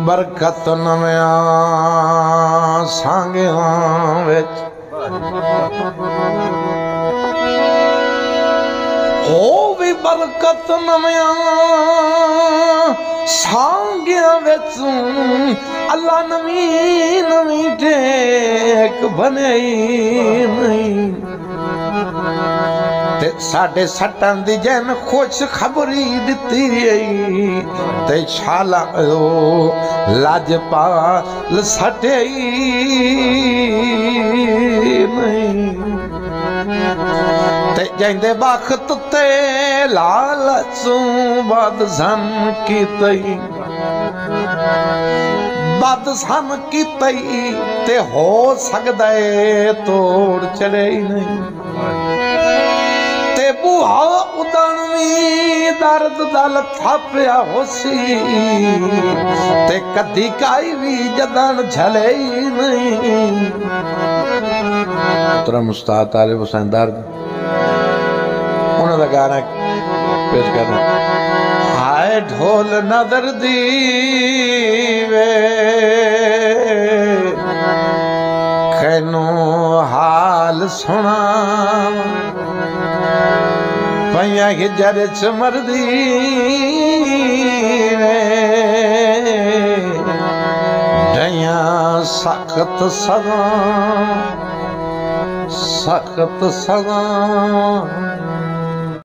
बरकत नव्या सांगियां विच हो भी बरकत नव्या सांगियां विच अल्लाह नवी नवी टेक बने नहीं ते साडे सट्टां दी जैन खुश खबरी दिती ते शाला लाजपाल सटे नहीं ते जैंदे बख्त ते लालचू बद सन की तई बद सन की तई ते हो सकदा है तोड़ चढ़े ही नहीं ते बुहा उदणवी दर्द दल थापिया होसी ते कदी काई भी जदन झले ही नहीं। तरह मुस्ताद तालिब हुसैन दर्द उन्होंने गाना पेश करना हाय ढोल नजर दीवे कैनो हाल सुना पैया हिजर च मरदी डया सख्त सदा